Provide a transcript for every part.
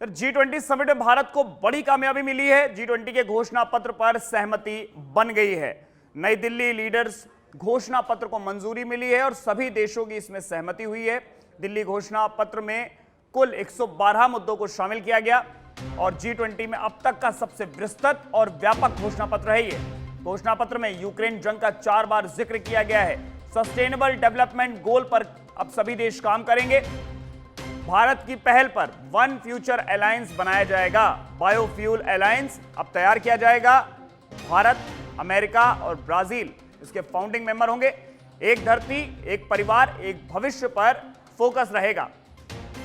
G20 summit में भारत को बड़ी कामयाबी मिली है। G20 के घोषणा पत्र पर सहमति बन गई है। नई दिल्ली लीडर्स घोषणा पत्र को मंजूरी मिली है और सभी देशों की इसमें सहमति हुई है। दिल्ली घोषणा पत्र में कुल 112 मुद्दों को शामिल किया गया और G20 में अब तक का सबसे विस्तृत और व्यापक घोषणा पत्र है ये। घोषणा पत्र में यूक्रेन जंग का 4 बार जिक्र किया गया है। सस्टेनेबल डेवलपमेंट गोल पर अब सभी देश काम करेंगे। भारत की पहल पर वन फ्यूचर अलायंस बनाया जाएगा। बायोफ्यूल अलायंस अब तैयार किया जाएगा। भारत, अमेरिका और ब्राजील इसके फाउंडिंग मेंबर होंगे। एक धरती, एक परिवार, एक भविष्य पर फोकस रहेगा।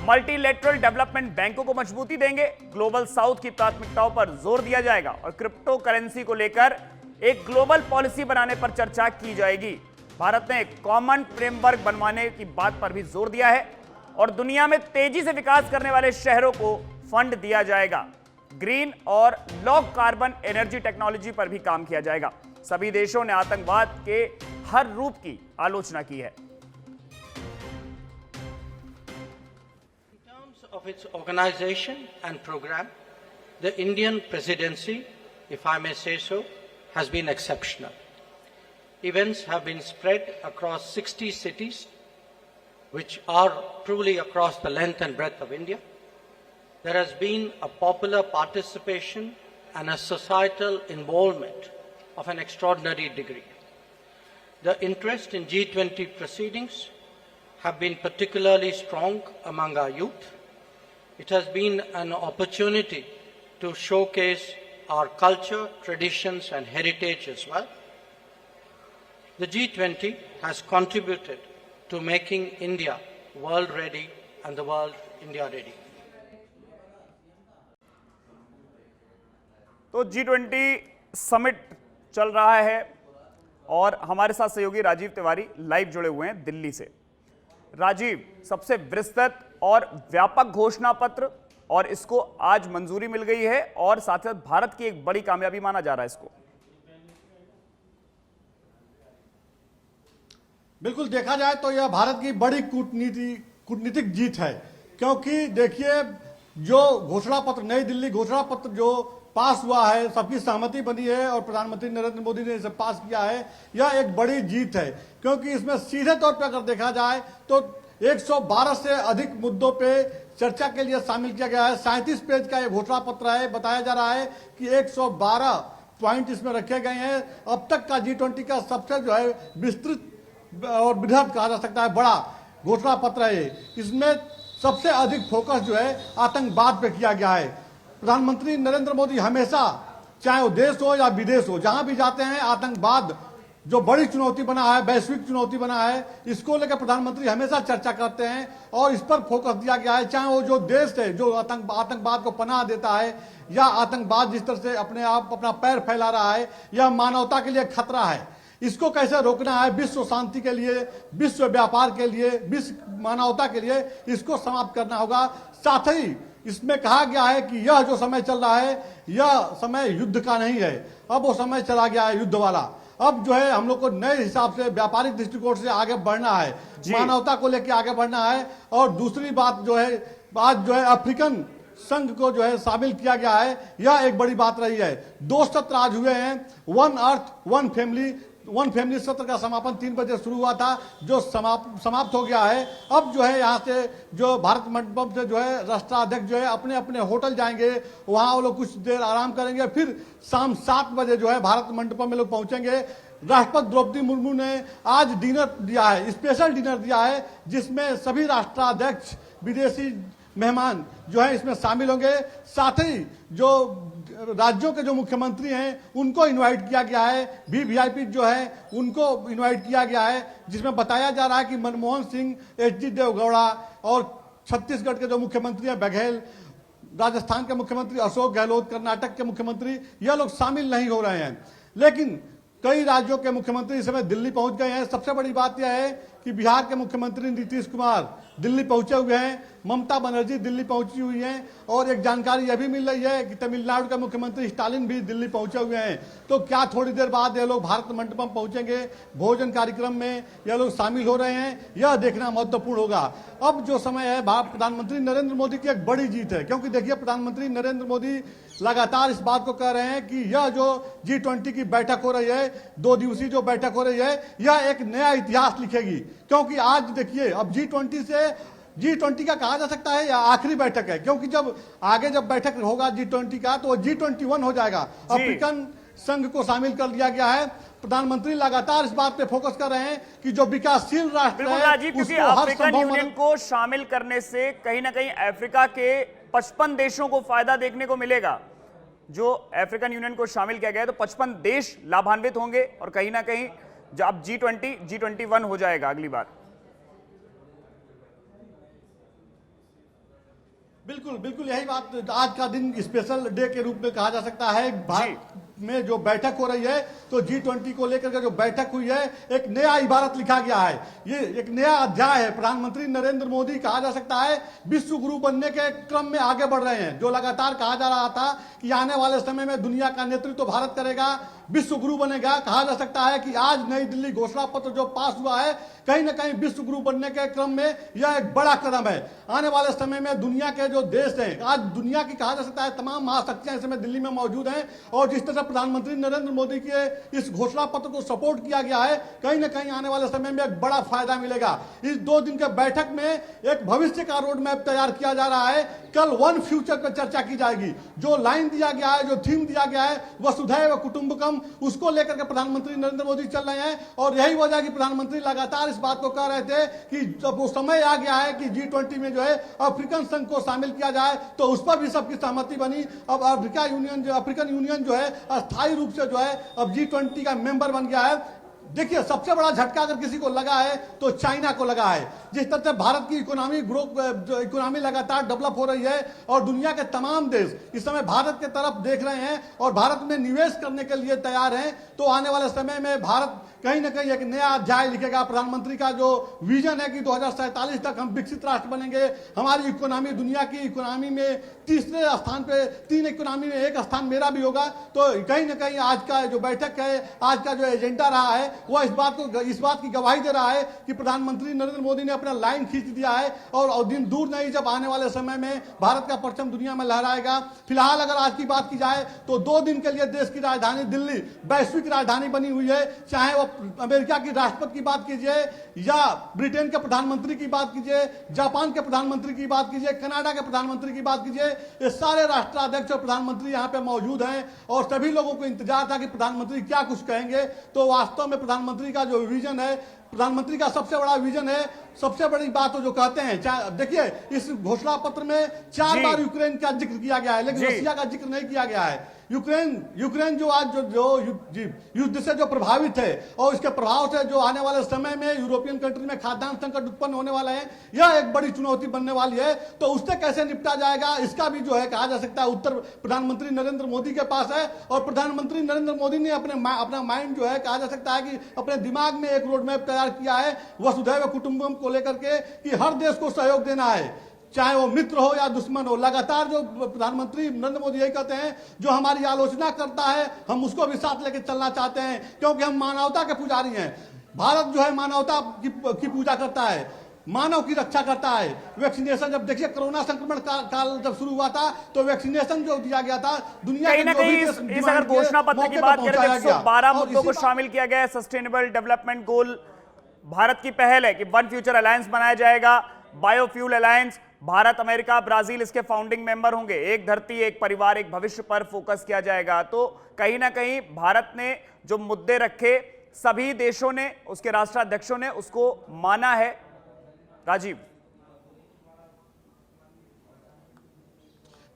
मल्टीलेटरल डेवलपमेंट बैंकों को मजबूती देंगे। ग्लोबल साउथ की प्राथमिकताओं पर जोर दिया जाएगा और क्रिप्टो करेंसी को लेकर एक ग्लोबल पॉलिसी बनाने पर चर्चा की जाएगी। भारत ने एक कॉमन फ्रेमवर्क बनवाने की बात पर भी जोर दिया है और दुनिया में तेजी से विकास करने वाले शहरों को फंड दिया जाएगा। ग्रीन और लो कार्बन एनर्जी टेक्नोलॉजी पर भी काम किया जाएगा। सभी देशों ने आतंकवाद के हर रूप की आलोचना की है। In terms of its organization and program, the Indian presidency, if I may say so, has been exceptional. Events have been spread across 60 cities, which are truly across the length and breadth of India. There has been a popular participation and a societal involvement of an extraordinary degree. The interest in G20 proceedings have been particularly strong among our youth. It has been an opportunity to showcase our culture, traditions and heritage as well. The G20 has contributed to making India world ready and the world India ready. तो G20 summit चल रहा है और हमारे साथ सहयोगी Rajiv Tiwari live जुड़े हुए हैं दिल्ली से। राजीव, सबसे विस्तृत और व्यापक घोषणा पत्र और इसको आज मंजूरी मिल गई है और साथ साथ भारत की एक बड़ी कामयाबी माना जा रहा है इसको। बिल्कुल, देखा जाए तो यह भारत की बड़ी कूटनीतिक जीत है, क्योंकि देखिए जो घोषणा पत्र, नई दिल्ली घोषणा पत्र जो पास हुआ है, सबकी सहमति बनी है और प्रधानमंत्री नरेंद्र मोदी ने इसे पास किया है, यह एक बड़ी जीत है। क्योंकि इसमें सीधे तौर पर अगर देखा जाए तो 112 से अधिक मुद्दों पे चर्चा के लिए शामिल किया गया है। 37 पेज का यह घोषणा पत्र है। बताया जा रहा है कि 112 पॉइंट इसमें रखे गए हैं। अब तक का G20 का सबसे जो है विस्तृत और बृहद कहा जा सकता है बड़ा घोषणा पत्र है। इसमें सबसे अधिक फोकस जो है आतंकवाद पे किया गया है। प्रधानमंत्री नरेंद्र मोदी हमेशा, चाहे वो देश हो या विदेश हो, जहां भी जाते हैं आतंकवाद जो बड़ी चुनौती बना है, वैश्विक चुनौती बना है, इसको लेकर प्रधानमंत्री हमेशा चर्चा करते हैं और इस पर फोकस दिया गया है। चाहे वो जो देश है जो आतंकवाद को पनाह देता है या आतंकवाद जिस तरह से अपना पैर फैला रहा है, यह मानवता के लिए खतरा है। इसको कैसे रोकना है, विश्व शांति के लिए, विश्व व्यापार के लिए, विश्व मानवता के लिए इसको समाप्त करना होगा। साथ ही इसमें कहा गया है कि यह जो समय चल रहा है यह समय युद्ध का नहीं है, अब वो समय चला गया है युद्ध वाला। अब जो है हम लोग को नए हिसाब से व्यापारिक दृष्टिकोण से आगे बढ़ना है, मानवता को लेकर आगे बढ़ना है। और दूसरी बात जो है, आज जो है अफ्रीकन संघ को जो है शामिल किया गया है, यह एक बड़ी बात रही है। 2 सत्र आज हुए हैं। वन अर्थ वन फैमिली सत्र का समापन 3 बजे शुरू हुआ था, जो समाप्त हो गया है। अब जो है यहाँ से जो भारत मंडपम से जो है राष्ट्राध्यक्ष जो है अपने अपने होटल जाएंगे, वहाँ वो लोग कुछ देर आराम करेंगे, फिर शाम 7 बजे जो है भारत मंडपम में लोग पहुंचेंगे। राष्ट्रपति द्रौपदी मुर्मू ने आज डिनर दिया है, स्पेशल डिनर दिया है, जिसमें सभी राष्ट्राध्यक्ष, विदेशी मेहमान जो है इसमें शामिल होंगे। साथ ही जो राज्यों के जो मुख्यमंत्री हैं उनको इनवाइट किया गया है, वीवीआईपी जो है उनको इनवाइट किया गया है, जिसमें बताया जा रहा है कि मनमोहन सिंह, एचडी देवगौड़ा और छत्तीसगढ़ के जो मुख्यमंत्री हैं बघेल, राजस्थान के मुख्यमंत्री अशोक गहलोत, कर्नाटक के मुख्यमंत्री, यह लोग शामिल नहीं हो रहे हैं। लेकिन कई राज्यों के मुख्यमंत्री इस समय दिल्ली पहुंच गए हैं। सबसे बड़ी बात यह है कि बिहार के मुख्यमंत्री नीतीश कुमार दिल्ली पहुंचे हुए हैं, ममता बनर्जी दिल्ली पहुंची हुई हैं, और एक जानकारी यह भी मिल रही है कि तमिलनाडु के मुख्यमंत्री स्टालिन भी दिल्ली पहुंचे हुए हैं। तो क्या थोड़ी देर बाद ये लोग भारत मंडपम पहुंचेंगे, भोजन कार्यक्रम में यह लोग शामिल हो रहे हैं, यह देखना महत्वपूर्ण होगा। अब जो समय है, प्रधानमंत्री नरेंद्र मोदी की एक बड़ी जीत है, क्योंकि देखिए प्रधानमंत्री नरेंद्र मोदी लगातार इस बात को कह रहे हैं कि यह जो G20 की बैठक हो रही है, 2 दिवसीय जो बैठक हो रही है, यह एक नया इतिहास लिखेगी। क्योंकि आज देखिए अब G20 का कहा जा सकता है या आखिरी बैठक है, क्योंकि जब आगे जब बैठक होगा G20 का तो G21 हो जाएगा। अफ्रीकन संघ को शामिल कर लिया गया है। प्रधानमंत्री लगातार इस बात पे फोकस कर रहे हैं कि जो विकासशील राष्ट्र बिल्कुल है, राजीव, क्योंकि उसको हर अफ्रीकन संभव यूनियन को शामिल करने से कहीं ना कहीं अफ्रीका के 55 देशों को फायदा देखने को मिलेगा। जो अफ्रीकन यूनियन को शामिल किया गया है तो 55 देश लाभान्वित होंगे, और कहीं ना कहीं जब G21 हो जाएगा अगली बार। बिल्कुल बिल्कुल यही बात, आज का दिन स्पेशल डे के रूप में कहा जा सकता है। भारत में जो बैठक हो रही है, तो G20 को लेकर के जो बैठक हुई है, एक नया इबारत लिखा गया है, ये एक नया अध्याय है। प्रधानमंत्री नरेंद्र मोदी कहा जा सकता है विश्व गुरु बनने के क्रम में आगे बढ़ रहे हैं। जो लगातार कहा जा रहा था कि आने वाले समय में दुनिया का नेतृत्व तो भारत करेगा, विश्व गुरु बनेगा, कहा जा सकता है कि आज नई दिल्ली घोषणा पत्र जो पास हुआ है, कहीं ना कहीं विश्व गुरु बनने के क्रम में यह एक बड़ा कदम है। आने वाले समय में दुनिया के जो देश हैं, आज दुनिया की कहा जा सकता है तमाम महाशक्तियां इस समय दिल्ली में मौजूद हैं, और जिस तरह प्रधानमंत्री नरेंद्र मोदी के इस घोषणा पत्र को सपोर्ट किया गया है, कहीं ना कहीं आने वाले समय में एक बड़ा फायदा मिलेगा। इस 2 दिन के बैठक में एक भविष्य का रोड मैप तैयार किया जा रहा है। कल वन फ्यूचर पर चर्चा की जाएगी। जो लाइन दिया गया है, जो थीम दिया गया है, वसुधैव कुटुंबकम, उसको लेकर के प्रधानमंत्री नरेंद्र मोदी चल रहे हैं। और यही वजह है कि प्रधानमंत्री लगातार इस बात को कह रहे थे कि जब वो समय आ गया है कि G20 में जो है अफ्रीकन संघ को शामिल किया जाए, तो उस पर भी सबकी सहमति बनी। अब अफ्रीकन यूनियन जो है अस्थायी रूप से जो है अब G20 का मेंबर बन गया है। देखिए सबसे बड़ा झटका अगर किसी को लगा है तो चाइना को लगा है। जिस तरह से भारत की इकोनॉमी लगातार डेवलप हो रही है, और दुनिया के तमाम देश इस समय भारत के तरफ देख रहे हैं और भारत में निवेश करने के लिए तैयार हैं, तो आने वाले समय में भारत कहीं ना कहीं एक नया अध्याय लिखेगा। प्रधानमंत्री का जो विजन है कि 2047 तक हम विकसित राष्ट्र बनेंगे, हमारी इकोनॉमी दुनिया की इकोनॉमी में तीसरे स्थान पे, 3 इकोनॉमी में 1 स्थान मेरा भी होगा। तो कहीं ना कहीं आज का जो बैठक है, आज का जो एजेंडा रहा है, वह इस बात की गवाही दे रहा है कि प्रधानमंत्री नरेंद्र मोदी ने अपना लाइन खींच दिया है, और दिन दूर नहीं जब आने वाले समय में भारत का परचम दुनिया में लहराएगा। फिलहाल अगर आज की बात की जाए तो 2 दिन के लिए देश की राजधानी दिल्ली वैश्विक राजधानी बनी हुई है। चाहे वो अमेरिका की राष्ट्रपति की बात कीजिए, या ब्रिटेन के प्रधानमंत्री की बात कीजिए, जापान के प्रधानमंत्री की बात कीजिए, कनाडा के प्रधानमंत्री की बात कीजिए, ये सारे राष्ट्राध्यक्ष और प्रधानमंत्री यहाँ पे मौजूद हैं, और सभी लोगों को इंतजार था कि प्रधानमंत्री क्या कुछ कहेंगे। तो वास्तव में प्रधानमंत्री का जो विजन है, प्रधानमंत्री का सबसे बड़ा विजन है, सबसे बड़ी बात जो कहते हैं, देखिए इस घोषणा पत्र में 4 बार यूक्रेन का जिक्र किया गया है, लेकिन रशिया का जिक्र नहीं किया गया है। यूक्रेन जो आज जो युद्ध से जो प्रभावित है, और इसके प्रभाव से जो आने वाले समय में यूरोपियन कंट्री में खाद्यान्न संकट उत्पन्न होने वाला है, यह एक बड़ी चुनौती बनने वाली है। तो उससे कैसे निपटा जाएगा, इसका भी जो है कहा जा सकता है उत्तर प्रधानमंत्री नरेंद्र मोदी के पास है। और प्रधानमंत्री नरेंद्र मोदी ने अपना माइंड जो है कहा जा सकता है कि अपने दिमाग में एक रोड मैप तैयार किया है वसुधैव कुटुंबकम को लेकर के, कि हर देश को सहयोग देना है, चाहे वो मित्र हो या दुश्मन हो। लगातार जो प्रधानमंत्री नरेंद्र मोदी यही कहते हैं, जो हमारी आलोचना करता है हम उसको भी साथ लेकर चलना चाहते हैं, क्योंकि हम मानवता के पुजारी हैं। भारत जो है मानवता की पूजा करता है, मानव की रक्षा करता है। वैक्सीनेशन, जब देखिए कोरोना संक्रमण काल जब शुरू हुआ था, तो वैक्सीनेशन जो दिया गया था दुनिया कहीं ना कहीं इस अगर घोषणा पत्र की बात करें तो 112 मुद्दों को शामिल किया गया है। सस्टेनेबल डेवलपमेंट गोल भारत की पहल है कि वन फ्यूचर अलायंस बनाया जाएगा, biofuel alliance, Bharat, America, Brazil इसके फाउंडिंग मेंबर होंगे। एक धरती, एक परिवार, एक भविष्य पर फोकस किया जाएगा। तो कहीं ना कहीं भारत ने जो मुद्दे रखे, सभी देशों ने, उसके राष्ट्राध्यक्षों ने उसको माना है। राजीव,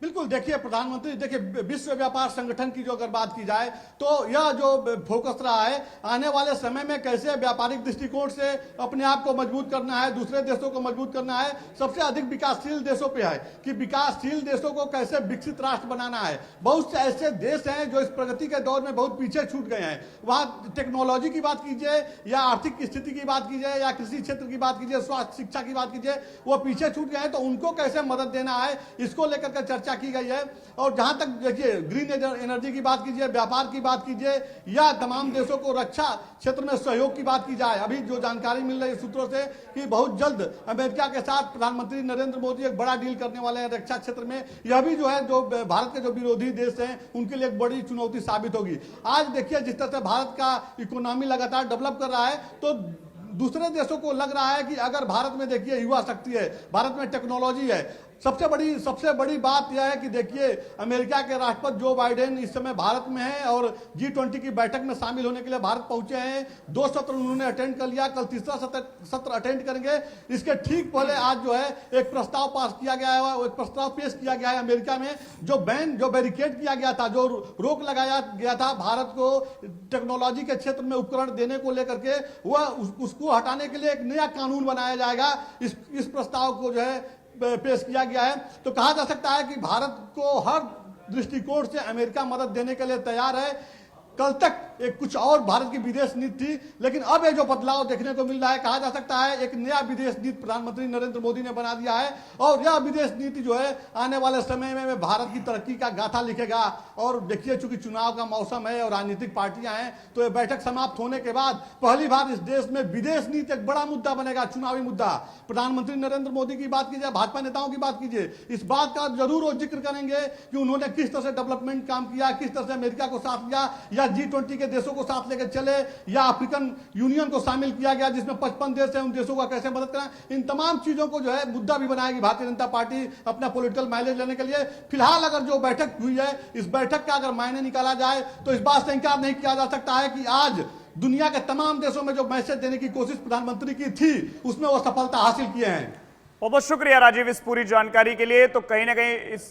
बिल्कुल, देखिए प्रधानमंत्री, देखिए विश्व व्यापार संगठन की जो अगर बात की जाए तो यह जो फोकस रहा है आने वाले समय में कैसे व्यापारिक दृष्टिकोण से अपने आप को मजबूत करना है, दूसरे देशों को मजबूत करना है, सबसे अधिक विकासशील देशों पे है कि विकासशील देशों को कैसे विकसित राष्ट्र बनाना है। बहुत से ऐसे देश हैं जो इस प्रगति के दौर में बहुत पीछे छूट गए हैं। वहां टेक्नोलॉजी की बात कीजिए या आर्थिक स्थिति की बात कीजिए या कृषि क्षेत्र की बात कीजिए, स्वास्थ्य शिक्षा की बात कीजिए, वो पीछे छूट गए हैं। तो उनको कैसे मदद देना है, इसको लेकर के चर्चा की गई है। और जहां तक देखिए ग्रीन एनर्जी की बात कीजिए, व्यापार की बात कीजिए या तमाम देशों को रक्षा क्षेत्र में सहयोग की बात की जाए, अभी जो जानकारी मिल रही है सूत्रों से कि बहुत जल्द अमेरिका के साथ प्रधानमंत्री नरेंद्र मोदी एक बड़ा डील करने वाले हैं रक्षा क्षेत्र में। यह भी जो है, जो भारत के जो विरोधी देश हैं उनके लिए एक बड़ी चुनौती साबित होगी। आज देखिए जिस तरह से भारत का इकोनॉमी लगातार डेवलप कर रहा है, तो दूसरे देशों को लग रहा है कि अगर भारत में देखिए युवा शक्ति है, भारत में टेक्नोलॉजी है। सबसे बड़ी बात यह है कि देखिए अमेरिका के राष्ट्रपति जो बाइडेन इस समय भारत में हैं और G20 की बैठक में शामिल होने के लिए भारत पहुंचे हैं। 2 सत्र उन्होंने अटेंड कर लिया, कल तीसरा सत्र अटेंड करेंगे। इसके ठीक पहले आज जो है एक प्रस्ताव पास किया गया है, एक प्रस्ताव पेश किया गया है अमेरिका में, जो बैरिकेड किया गया था, जो रोक लगाया गया था भारत को टेक्नोलॉजी के क्षेत्र में उपकरण देने को लेकर के, वह उसको हटाने के लिए एक नया कानून बनाया जाएगा। इस प्रस्ताव को जो है पेश किया गया है। तो कहा जा सकता है कि भारत को हर दृष्टिकोण से अमेरिका मदद देने के लिए तैयार है। कल तक एक कुछ और भारत की विदेश नीति थी, लेकिन अब ये जो बदलाव देखने को मिल रहा है, कहा जा सकता है एक नया विदेश नीति प्रधानमंत्री नरेंद्र मोदी ने बना दिया है। और यह विदेश नीति जो है आने वाले समय में भारत की तरक्की का गाथा लिखेगा। और देखिए चूंकि चुनाव का मौसम है और राजनीतिक पार्टियां हैं, तो ये बैठक समाप्त होने के बाद पहली बार इस देश में विदेश नीति एक बड़ा मुद्दा बनेगा, चुनावी मुद्दा। प्रधानमंत्री नरेंद्र मोदी की बात कीजिए, भाजपा नेताओं की बात कीजिए, इस बात का जरूर वो जिक्र करेंगे कि उन्होंने किस तरह से डेवलपमेंट काम किया, किस तरह से अमेरिका को साथ लिया या G20 के देशों को साथ लेकर चले, या अफ्रीकन यूनियन को शामिल किया गया जिसमें 55 देश हैं, उन देशों का कैसे मदद करना। इन तमाम चीजों को जो है मुद्दा भी बनाएगी भारतीय जनता पार्टी अपना पॉलिटिकल माइलेज लेने के लिए। फिलहाल अगर जो बैठक हुई है, इस बैठक का अगर मायने निकाला जाए तो इस बात से इंकार नहीं किया जा सकता है कि आज दुनिया के तमाम देशों में जो मैसेज देने की कोशिश प्रधानमंत्री की थी, उसमें वो सफलता हासिल किए हैं। बहुत बहुत शुक्रिया राजीव इस पूरी जानकारी के लिए। तो कहीं ना कहीं इस